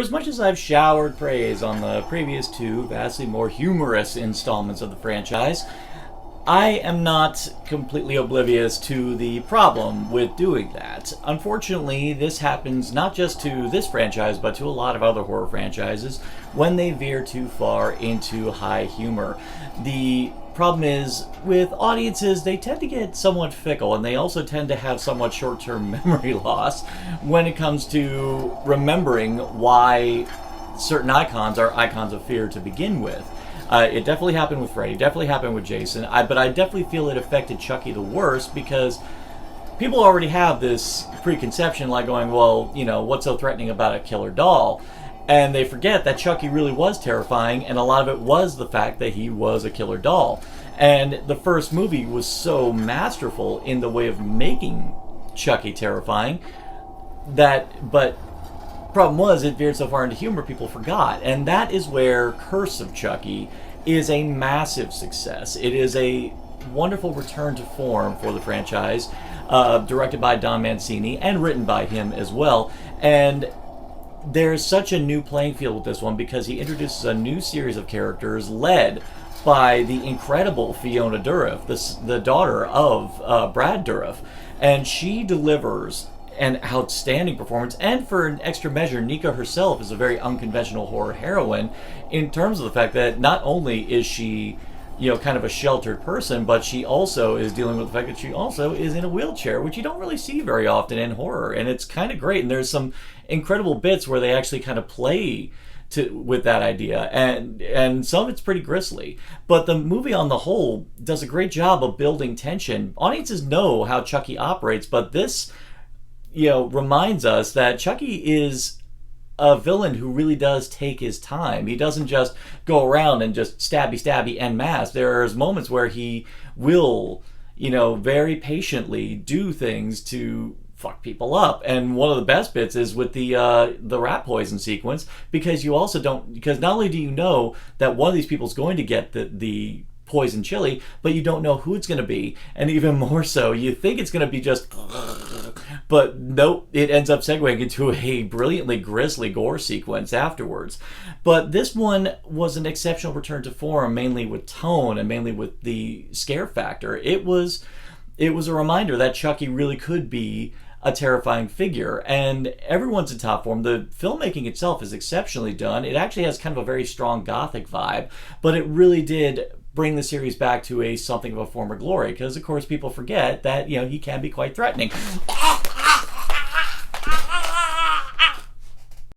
As much as I've showered praise on the previous two vastly more humorous installments of the franchise, I am not completely oblivious to the problem with doing that. Unfortunately, this happens not just to this franchise, but to a lot of other horror franchises when they veer too far into high humor. The problem is, with audiences, they tend to get somewhat fickle, and they also tend to have somewhat short-term memory loss when it comes to remembering why certain icons are icons of fear to begin with. It definitely happened with Freddy, definitely happened with Jason, but I definitely feel it affected Chucky the worst because people already have this preconception, like going, well, what's so threatening about a killer doll? And they forget that Chucky really was terrifying, and a lot of it was the fact that he was a killer doll. And the first movie was so masterful in the way of making Chucky terrifying but problem was it veered so far into humor people forgot, and that is where Curse of Chucky is a massive success. It is a wonderful return to form for the franchise, directed by Don Mancini and written by him as well. And there's such a new playing field with this one because he introduces a new series of characters led by the incredible Fiona Dourif, the daughter of Brad Dourif, and she delivers an outstanding performance. And for an extra measure, Nika herself is a very unconventional horror heroine in terms of the fact that not only is she kind of a sheltered person, but she also is dealing with the fact that she also is in a wheelchair, which you don't really see very often in horror. And it's kind of great. And there's some incredible bits where they actually kind of play with that idea, and some of it's pretty grisly. But the movie on the whole does a great job of building tension. Audiences know how Chucky operates, but this reminds us that Chucky is a villain who really does take his time. He doesn't just go around and just stabby en masse. There's moments where he will, very patiently do things to fuck people up. And one of the best bits is with the rat poison sequence, because not only do you know that one of these people is going to get the poison chili, but you don't know who it's going to be. And even more so, you think it's going to be just, but nope, it ends up segueing into a brilliantly grisly gore sequence afterwards. But this one was an exceptional return to form, mainly with tone and mainly with the scare factor. It was a reminder that Chucky really could be a terrifying figure, and everyone's in top form. The filmmaking itself is exceptionally done. It actually has kind of a very strong gothic vibe, but it really did bring the series back to something of a former glory, because of course people forget that he can be quite threatening.